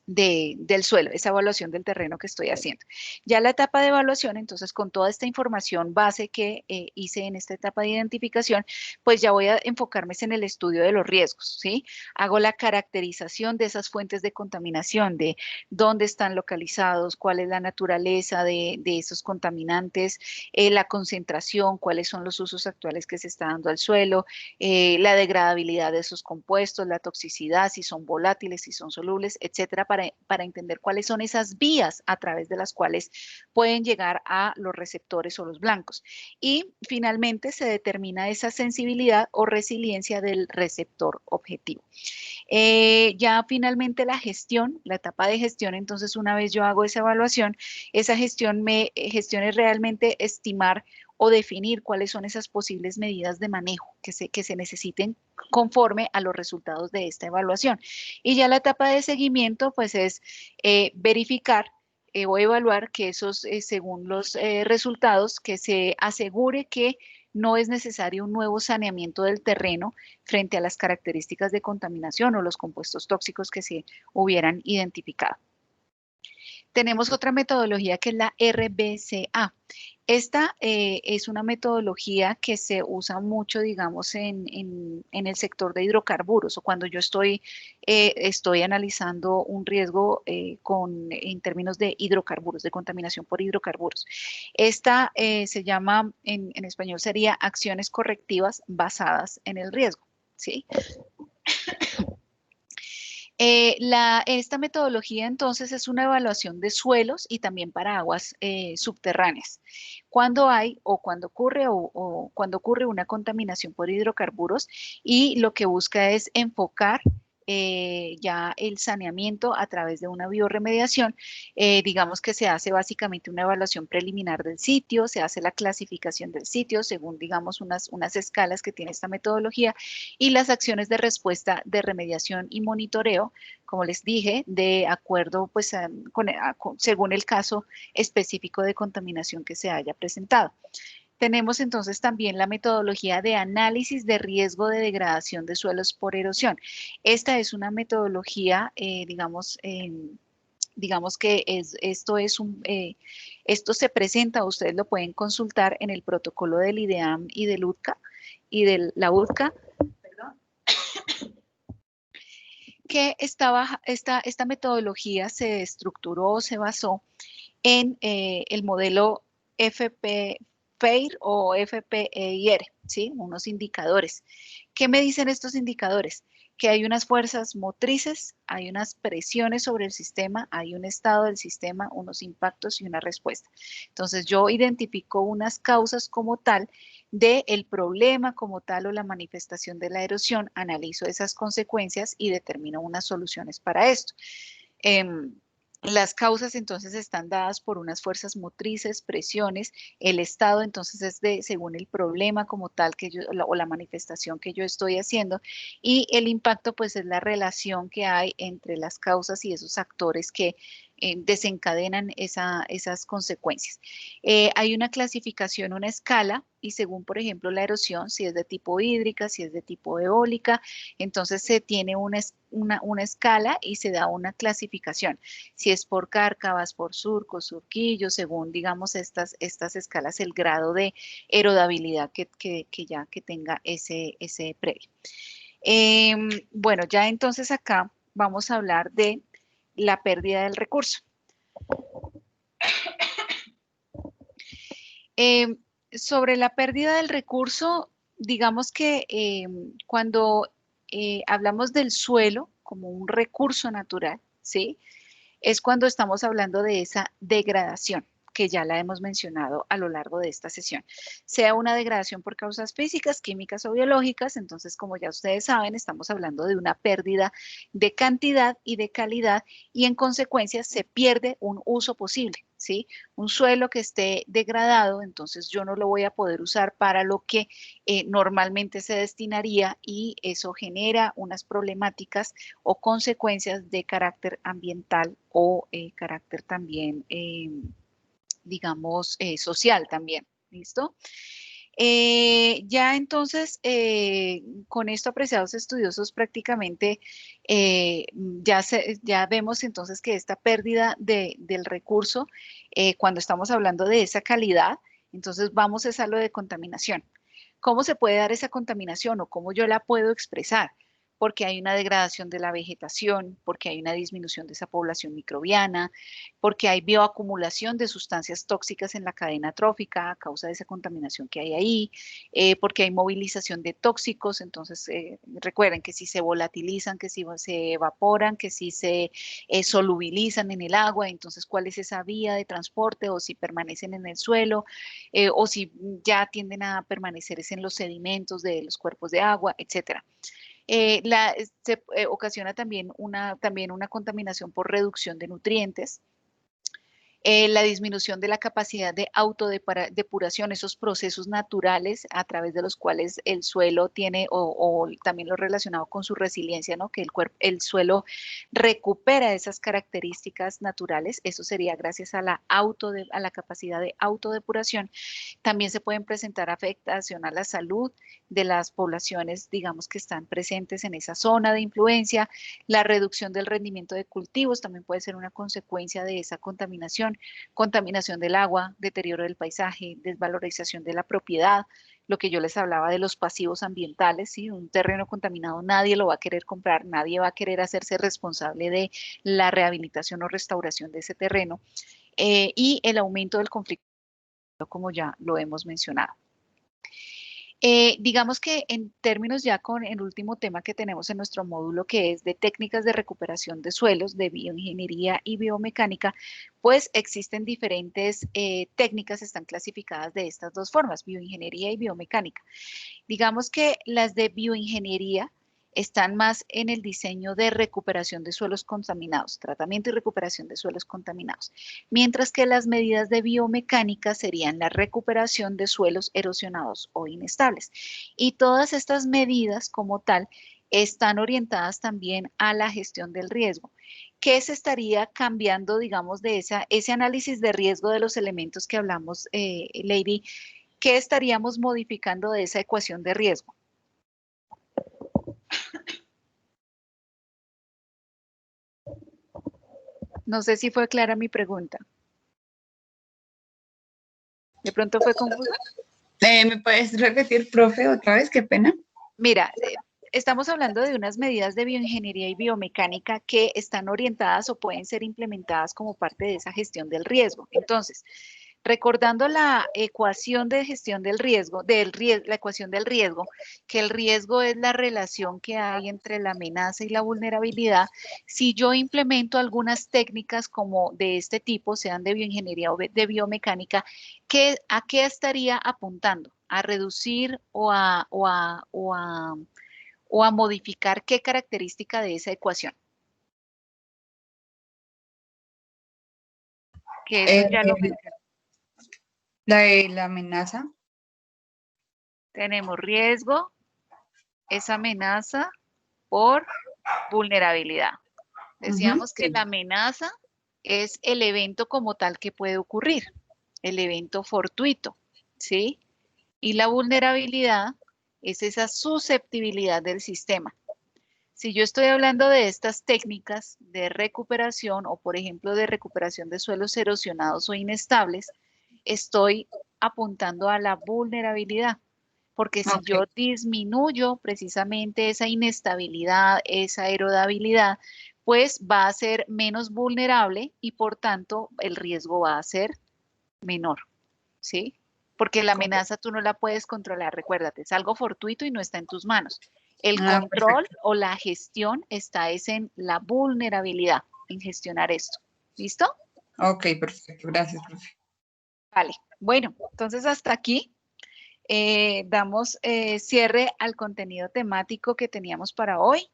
del suelo, esa evaluación del terreno que estoy haciendo. Ya la etapa de evaluación, entonces con toda esta información base que hice en esta etapa de identificación, pues ya voy a enfocarme en el estudio de los riesgos, ¿sí? Hago la caracterización de esas fuentes de contaminación, de dónde están localizados, cuál es la naturaleza de esos contaminantes, la concentración, cuáles son los usos actuales que se está dando al suelo, la degradabilidad de esos compuestos, la toxicidad, si son volátiles, si son solubles, etcétera, para entender cuáles son esas vías a través de las cuales pueden llegar a los receptores o los blancos. Y finalmente se determina esa sensibilidad o resiliencia del receptor objetivo. Ya finalmente la gestión, la etapa de gestión, entonces una vez yo hago esa evaluación, esa gestión es realmente estimar o definir cuáles son esas posibles medidas de manejo que se necesiten conforme a los resultados de esta evaluación. Y ya la etapa de seguimiento, pues es verificar o evaluar que esos, según los resultados, que se asegure que no es necesario un nuevo saneamiento del terreno frente a las características de contaminación o los compuestos tóxicos que se hubieran identificado. Tenemos otra metodología que es la RBCA. Esta es una metodología que se usa mucho, digamos, en el sector de hidrocarburos o cuando yo estoy analizando un riesgo en términos de hidrocarburos, de contaminación por hidrocarburos. Esta se llama, en español sería acciones correctivas basadas en el riesgo, ¿sí? Esta metodología entonces es una evaluación de suelos y también para aguas subterráneas. Cuando hay o cuando ocurre una contaminación por hidrocarburos y lo que busca es enfocar ya el saneamiento a través de una biorremediación, digamos que se hace básicamente una evaluación preliminar del sitio, se hace la clasificación del sitio según, digamos, unas escalas que tiene esta metodología y las acciones de respuesta de remediación y monitoreo, como les dije, de acuerdo, pues, según el caso específico de contaminación que se haya presentado. Tenemos entonces también la metodología de análisis de riesgo de degradación de suelos por erosión. Esta es una metodología, digamos que esto se presenta, ustedes lo pueden consultar en el protocolo del IDEAM y del UTCA y de la UTCA, perdón, que esta metodología se estructuró, se basó en el modelo FAIR o FPEIR, ¿sí? Unos indicadores. ¿Qué me dicen estos indicadores? Que hay unas fuerzas motrices, hay unas presiones sobre el sistema, hay un estado del sistema, unos impactos y una respuesta. Entonces yo identifico unas causas como tal del problema como tal o la manifestación de la erosión, analizo esas consecuencias y determino unas soluciones para esto. Las causas entonces están dadas por unas fuerzas motrices, presiones, el estado entonces es según el problema como tal o la manifestación que yo estoy haciendo y el impacto pues es la relación que hay entre las causas y esos actores que desencadenan esas consecuencias. Hay una clasificación, una escala y según por ejemplo la erosión, si es de tipo hídrica, si es de tipo eólica, entonces se tiene una escala y se da una clasificación. Si es por cárcavas, por surcos, surquillos, según, digamos, estas escalas, el grado de erodabilidad que tenga ese predio. Bueno, ya entonces acá vamos a hablar de la pérdida del recurso. Sobre la pérdida del recurso, digamos que cuando hablamos del suelo como un recurso natural, ¿sí? Es cuando estamos hablando de esa degradación. que ya la hemos mencionado a lo largo de esta sesión. Sea una degradación por causas físicas, químicas o biológicas, entonces como ya ustedes saben, estamos hablando de una pérdida de cantidad y de calidad y en consecuencia se pierde un uso posible, ¿sí? Un suelo que esté degradado, entonces yo no lo voy a poder usar para lo que normalmente se destinaría y eso genera unas problemáticas o consecuencias de carácter ambiental o carácter también, digamos, social también. ¿Listo? Ya entonces, con esto, apreciados estudiosos, prácticamente ya vemos entonces que esta pérdida del recurso, cuando estamos hablando de esa calidad, entonces vamos a lo de contaminación. ¿Cómo se puede dar esa contaminación o cómo yo la puedo expresar? Porque hay una degradación de la vegetación, porque hay una disminución de esa población microbiana, porque hay bioacumulación de sustancias tóxicas en la cadena trófica a causa de esa contaminación que hay ahí, porque hay movilización de tóxicos, entonces recuerden que si se volatilizan, que si se evaporan, que si se solubilizan en el agua, entonces cuál es esa vía de transporte o si permanecen en el suelo o si ya tienden a permanecer en los sedimentos de los cuerpos de agua, etcétera. Se ocasiona también una contaminación por reducción de nutrientes, la disminución de la capacidad de autodepuración, esos procesos naturales a través de los cuales el suelo tiene, o también lo relacionado con su resiliencia, ¿no? Que el suelo recupera esas características naturales, eso sería gracias a a la capacidad de autodepuración. También se pueden presentar afectación a la salud de las poblaciones, digamos, que están presentes en esa zona de influencia. La reducción del rendimiento de cultivos también puede ser una consecuencia de esa contaminación del agua, deterioro del paisaje, desvalorización de la propiedad, lo que yo les hablaba de los pasivos ambientales, ¿sí? Un terreno contaminado nadie lo va a querer comprar, nadie va a querer hacerse responsable de la rehabilitación o restauración de ese terreno, y el aumento del conflicto, como ya lo hemos mencionado. Digamos que en términos ya con el último tema que tenemos en nuestro módulo, que es de técnicas de recuperación de suelos, de bioingeniería y biomecánica, pues existen diferentes técnicas, están clasificadas de estas dos formas, bioingeniería y biomecánica. Digamos que las de bioingeniería están más en el diseño de recuperación de suelos contaminados, tratamiento y recuperación de suelos contaminados, mientras que las medidas de biomecánica serían la recuperación de suelos erosionados o inestables. Y todas estas medidas como tal están orientadas también a la gestión del riesgo. ¿Qué se estaría cambiando, digamos, de ese análisis de riesgo de los elementos que hablamos, Lady? ¿Qué estaríamos modificando de esa ecuación de riesgo? No sé si fue clara mi pregunta. De pronto fue confusa. ¿Me puedes repetir, profe, otra vez? Qué pena. Mira, estamos hablando de unas medidas de bioingeniería y biomecánica que están orientadas o pueden ser implementadas como parte de esa gestión del riesgo. Entonces, recordando la ecuación de gestión del riesgo, la ecuación del riesgo, que el riesgo es la relación que hay entre la amenaza y la vulnerabilidad, si yo implemento algunas técnicas como de este tipo, sean de bioingeniería o de biomecánica, ¿a qué estaría apuntando? ¿A reducir o a modificar qué característica de esa ecuación? Que eso ya lo mencioné. La de la amenaza. Tenemos riesgo, es amenaza por vulnerabilidad. Decíamos que Sí. la amenaza es el evento como tal que puede ocurrir, el evento fortuito, ¿sí? Y la vulnerabilidad es esa susceptibilidad del sistema. Si yo estoy hablando de estas técnicas de recuperación o, por ejemplo, de recuperación de suelos erosionados o inestables, estoy apuntando a la vulnerabilidad, porque si Ok. yo disminuyo precisamente esa inestabilidad, esa erodabilidad, pues va a ser menos vulnerable y por tanto el riesgo va a ser menor, ¿sí? Porque la amenaza tú no la puedes controlar, recuérdate, es algo fortuito y no está en tus manos. El control Perfecto. o la gestión está en la vulnerabilidad, en gestionar esto. ¿Listo? Ok, perfecto. Gracias, profe. Vale, bueno, entonces hasta aquí damos cierre al contenido temático que teníamos para hoy.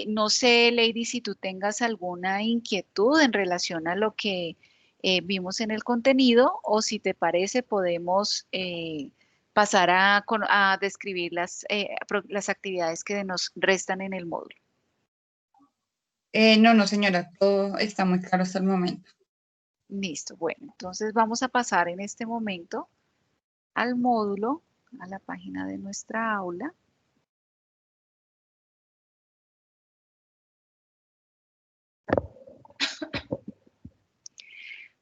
No sé, Lady, si tú tengas alguna inquietud en relación a lo que vimos en el contenido o si te parece podemos pasar a describir las actividades que nos restan en el módulo. No, no, señora, todo está muy claro hasta el momento. Listo, bueno, entonces vamos a pasar en este momento al módulo, a la página de nuestra aula.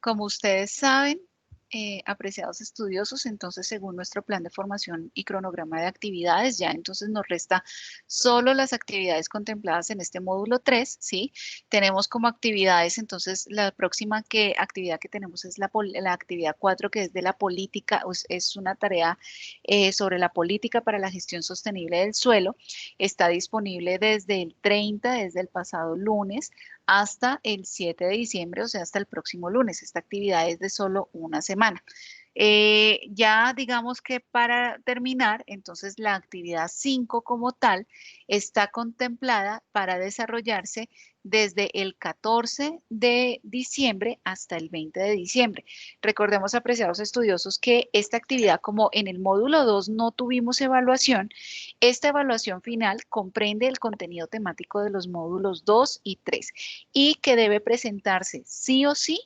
Como ustedes saben, apreciados estudiosos, entonces según nuestro plan de formación y cronograma de actividades, ya entonces nos resta solo las actividades contempladas en este módulo 3, ¿sí? Tenemos como actividades, entonces la próxima actividad que tenemos es la actividad 4, que es de la política, es una tarea sobre la política para la gestión sostenible del suelo. Está disponible desde el 30, desde el pasado lunes, hasta el 7 de diciembre, o sea, hasta el próximo lunes. Esta actividad es de solo una semana. Ya digamos que para terminar, entonces la actividad 5 como tal está contemplada para desarrollarse desde el 14 de diciembre hasta el 20 de diciembre. Recordemos, apreciados estudiosos, que esta actividad, como en el módulo 2 no tuvimos evaluación, esta evaluación final comprende el contenido temático de los módulos 2 y 3 y que debe presentarse sí o sí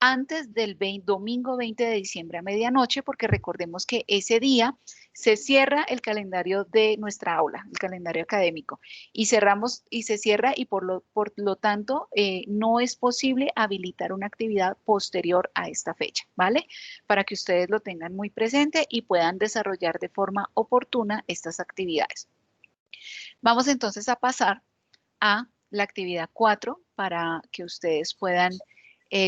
antes del domingo 20 de diciembre a medianoche, porque recordemos que ese día se cierra el calendario de nuestra aula, el calendario académico, y cerramos y se cierra y por lo tanto no es posible habilitar una actividad posterior a esta fecha, ¿vale? Para que ustedes lo tengan muy presente y puedan desarrollar de forma oportuna estas actividades. Vamos entonces a pasar a la actividad 4 para que ustedes puedan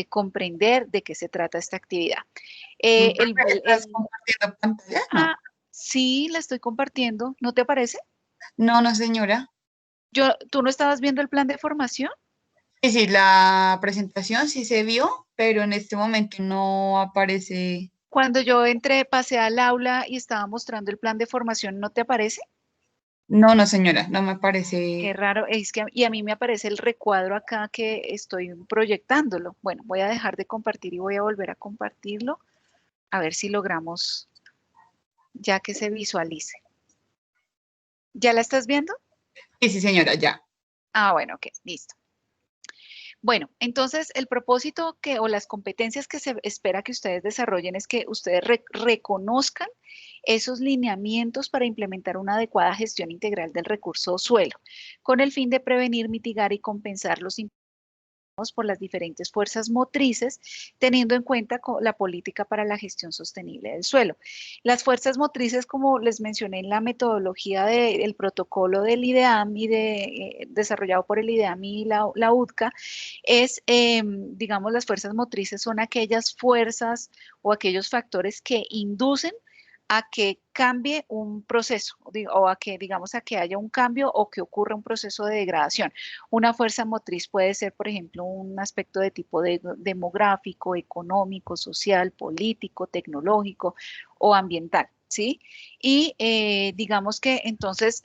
comprender de qué se trata esta actividad. ¿Estás compartiendo pantalla? No. Sí, la estoy compartiendo. ¿No te aparece? No, no, señora. ¿Tú no estabas viendo el plan de formación? Sí, sí, la presentación sí se vio, pero en este momento no aparece. Cuando yo entré, pasé al aula y estaba mostrando el plan de formación, ¿no te aparece? No, no, señora, no me Qué aparece. raro, es que y a mí me aparece el recuadro acá que estoy proyectándolo. Bueno, voy a dejar de compartir y voy a volver a compartirlo, a ver si logramos ya que se visualice. ¿Ya la estás viendo? Sí, sí, señora, ya. Ah, bueno, ok, listo. Bueno, entonces el propósito o las competencias que se espera que ustedes desarrollen es que ustedes reconozcan esos lineamientos para implementar una adecuada gestión integral del recurso suelo, con el fin de prevenir, mitigar y compensar los impactos por las diferentes fuerzas motrices, teniendo en cuenta la política para la gestión sostenible del suelo. Las fuerzas motrices, como les mencioné en la metodología del protocolo del IDEAM y desarrollado por el IDEAM y la UDCA, digamos, las fuerzas motrices son aquellas fuerzas o aquellos factores que inducen a que cambie un proceso o a que, digamos, a que haya un cambio o que ocurra un proceso de degradación. Una fuerza motriz puede ser, por ejemplo, un aspecto de tipo demográfico, económico, social, político, tecnológico o ambiental, ¿sí? Y digamos que entonces,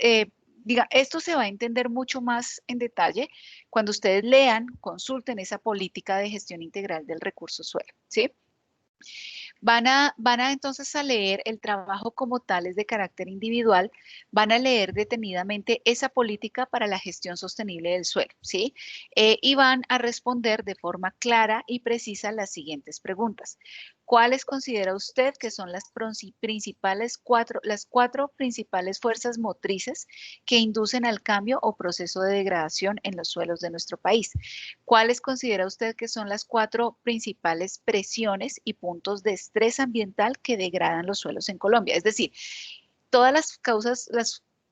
esto se va a entender mucho más en detalle cuando ustedes lean, consulten esa política de gestión integral del recurso suelo, ¿sí? Van a entonces a leer el trabajo como tal, es de carácter individual, van a leer detenidamente esa política para la gestión sostenible del suelo, ¿sí? Y van a responder de forma clara y precisa las siguientes preguntas. ¿Cuáles considera usted que son las cuatro principales fuerzas motrices que inducen al cambio o proceso de degradación en los suelos de nuestro país? ¿Cuáles considera usted que son las cuatro principales presiones y puntos de estrés ambiental que degradan los suelos en Colombia? Es decir, todas las causas,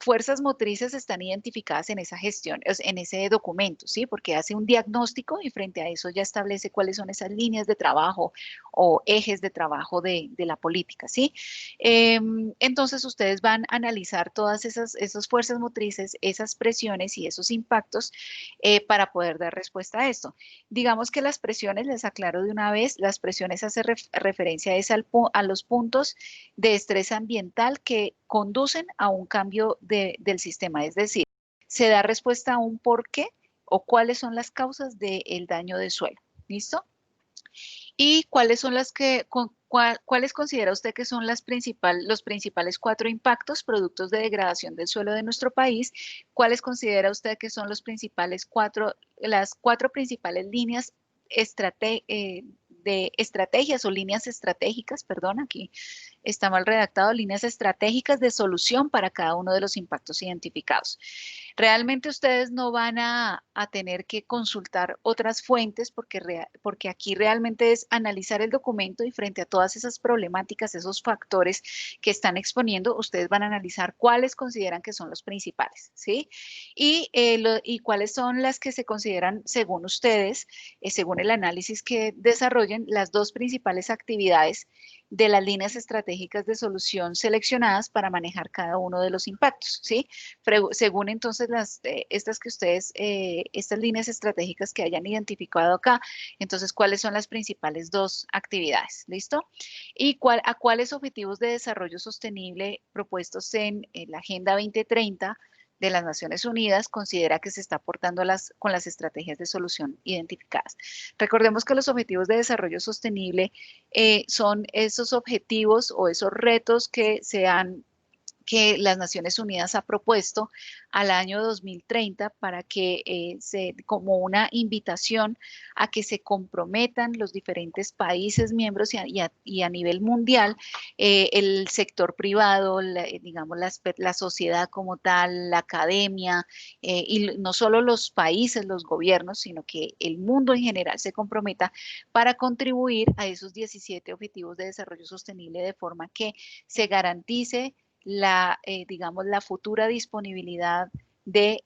fuerzas motrices están identificadas en esa gestión, en ese documento, ¿sí? Porque hace un diagnóstico y frente a eso ya establece cuáles son esas líneas de trabajo o ejes de trabajo de la política, ¿sí? Entonces ustedes van a analizar todas esas fuerzas motrices, esas presiones y esos impactos para poder dar respuesta a esto. Digamos que las presiones, les aclaro de una vez, las presiones hace referencia a los puntos de estrés ambiental que conducen a un cambio del sistema, es decir, se da respuesta a un por qué o cuáles son las causas del daño del suelo. ¿Listo? ¿Y cuáles son cuáles considera usted que son los principales 4 impactos productos de degradación del suelo de nuestro país? ¿Cuáles considera usted que son las 4 principales líneas de estrategias o líneas estratégicas, perdón, aquí está mal redactado, líneas estratégicas de solución para cada uno de los impactos identificados? Realmente ustedes no van a tener que consultar otras fuentes porque aquí realmente es analizar el documento y frente a todas esas problemáticas, esos factores que están exponiendo, ustedes van a analizar cuáles consideran que son los principales, ¿sí? Y cuáles son las que se consideran, según ustedes, según el análisis que desarrollen, las 2 principales actividades de las líneas estratégicas de solución seleccionadas para manejar cada uno de los impactos, ¿sí? Según entonces estas líneas estratégicas que hayan identificado acá, entonces, ¿cuáles son las principales 2 actividades? ¿Listo? ¿Y a cuáles objetivos de desarrollo sostenible propuestos en la Agenda 2030 de las Naciones Unidas considera que se está aportando con las estrategias de solución identificadas? Recordemos que los objetivos de desarrollo sostenible son esos objetivos o esos retos que las Naciones Unidas ha propuesto al año 2030 para que como una invitación a que se comprometan los diferentes países miembros y a nivel mundial, el sector privado, digamos, la sociedad como tal, la academia, y no solo los países, los gobiernos, sino que el mundo en general se comprometa para contribuir a esos 17 objetivos de desarrollo sostenible de forma que se garantice digamos, la futura disponibilidad de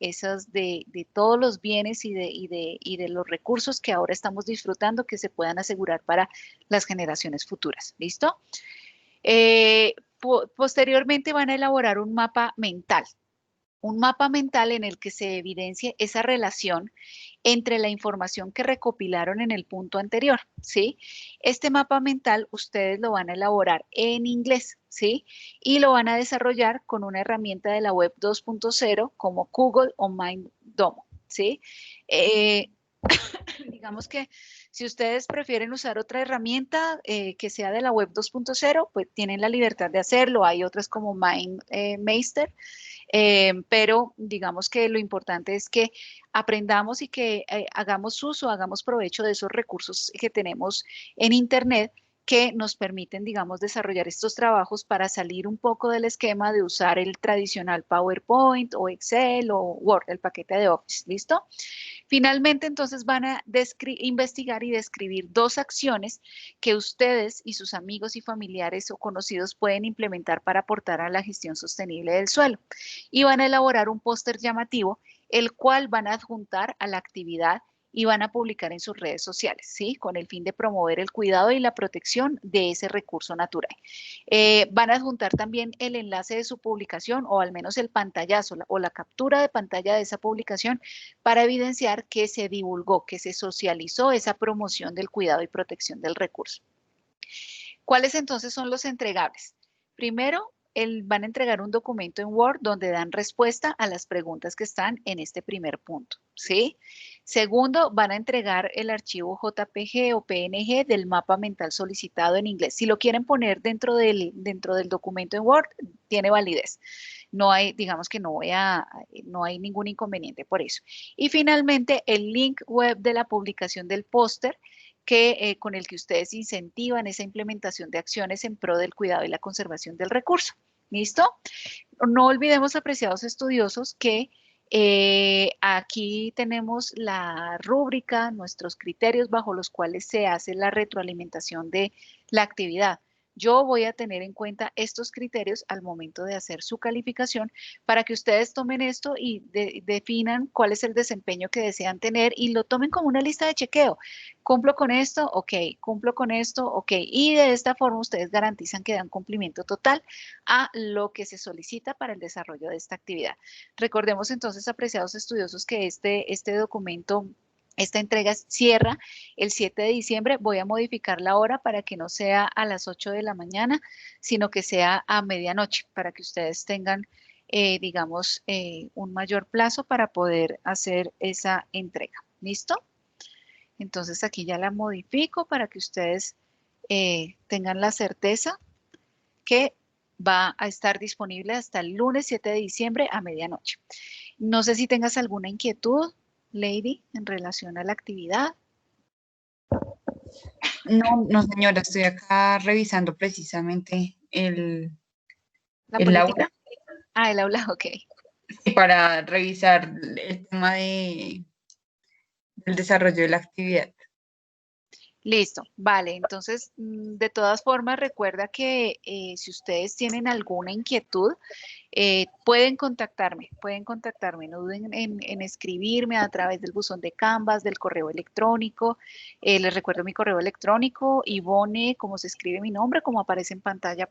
todos los bienes y de los recursos que ahora estamos disfrutando que se puedan asegurar para las generaciones futuras. ¿Listo? Posteriormente van a elaborar un mapa mental en el que se evidencie esa relación entre la información que recopilaron en el punto anterior, ¿sí? Este mapa mental ustedes lo van a elaborar en inglés, ¿sí? Y lo van a desarrollar con una herramienta de la web 2.0 como Google o MindDomo, ¿sí? Eh, digamos que si ustedes prefieren usar otra herramienta que sea de la web 2.0, pues tienen la libertad de hacerlo. Hay otras como MindMeister, pero digamos que lo importante es que aprendamos y que hagamos uso, hagamos provecho de esos recursos que tenemos en Internet que nos permiten, digamos, desarrollar estos trabajos para salir un poco del esquema de usar el tradicional PowerPoint o Excel o Word, el paquete de Office. ¿Listo? Finalmente, entonces van a investigar y describir 2 acciones que ustedes y sus amigos y familiares o conocidos pueden implementar para aportar a la gestión sostenible del suelo. Y van a elaborar un póster llamativo, el cual van a adjuntar a la actividad y van a publicar en sus redes sociales, ¿sí? Con el fin de promover el cuidado y la protección de ese recurso natural. Van a adjuntar también el enlace de su publicación o al menos el pantallazo o la captura de pantalla de esa publicación para evidenciar que se divulgó, que se socializó esa promoción del cuidado y protección del recurso. ¿Cuáles entonces son los entregables? Primero, van a entregar un documento en Word donde dan respuesta a las preguntas que están en este primer punto, ¿sí? Segundo, van a entregar el archivo JPG o PNG del mapa mental solicitado en inglés. Si lo quieren poner dentro del documento en Word, tiene validez. No hay, digamos que no hay ningún inconveniente por eso. Y finalmente, el link web de la publicación del póster con el que ustedes incentivan esa implementación de acciones en pro del cuidado y la conservación del recurso. ¿Listo? No olvidemos, apreciados estudiosos, que aquí tenemos la rúbrica, nuestros criterios bajo los cuales se hace la retroalimentación de la actividad. Yo voy a tener en cuenta estos criterios al momento de hacer su calificación para que ustedes tomen esto y definan cuál es el desempeño que desean tener y lo tomen como una lista de chequeo. Cumplo con esto, ok, cumplo con esto, ok. Y de esta forma ustedes garantizan que dan cumplimiento total a lo que se solicita para el desarrollo de esta actividad. Recordemos entonces, apreciados estudiosos, que este documento, esta entrega cierra el 7 de diciembre. Voy a modificar la hora para que no sea a las 8 de la mañana, sino que sea a medianoche, para que ustedes tengan, digamos, un mayor plazo para poder hacer esa entrega. ¿Listo? Entonces aquí ya la modifico para que ustedes tengan la certeza que va a estar disponible hasta el lunes 7 de diciembre a medianoche. No sé si tengas alguna inquietud, Lady, en relación a la actividad. No, no, señora, estoy acá revisando precisamente ¿La el política? aula Ah, el aula, ok. para revisar el tema del desarrollo de la actividad. Listo, vale. Entonces, de todas formas, recuerda que si ustedes tienen alguna inquietud, pueden contactarme, no duden en escribirme a través del buzón de Canvas, del correo electrónico. Les recuerdo mi correo electrónico, Ivone, como se escribe mi nombre, como aparece en pantalla,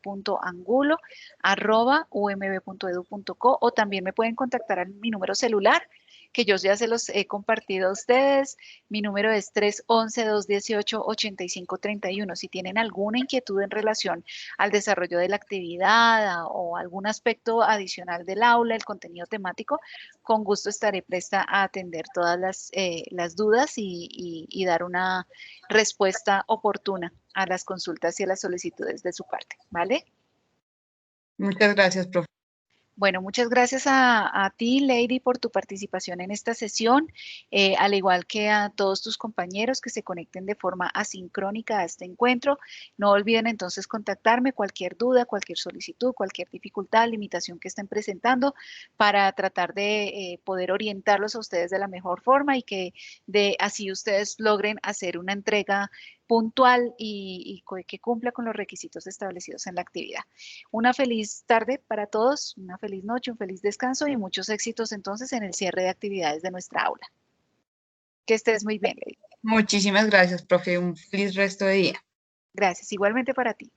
@umb.edu.co, o también me pueden contactar a mi número celular, que yo ya se los he compartido a ustedes. Mi número es 311-218-8531. Si tienen alguna inquietud en relación al desarrollo de la actividad o algún aspecto adicional del aula, el contenido temático, con gusto estaré presta a atender todas las dudas y dar una respuesta oportuna a las consultas y a las solicitudes de su parte, ¿vale? Muchas gracias, profe. Bueno, muchas gracias a ti, Lady, por tu participación en esta sesión, al igual que a todos tus compañeros que se conecten de forma asincrónica a este encuentro. No olviden entonces contactarme cualquier duda, cualquier solicitud, cualquier dificultad, limitación que estén presentando para tratar de poder orientarlos a ustedes de la mejor forma y que así ustedes logren hacer una entrega puntual y que cumpla con los requisitos establecidos en la actividad. Una feliz tarde para todos, una feliz noche, un feliz descanso y muchos éxitos entonces en el cierre de actividades de nuestra aula. Que estés muy bien, Lady. Muchísimas gracias, profe. Un feliz resto de día. Gracias, igualmente para ti.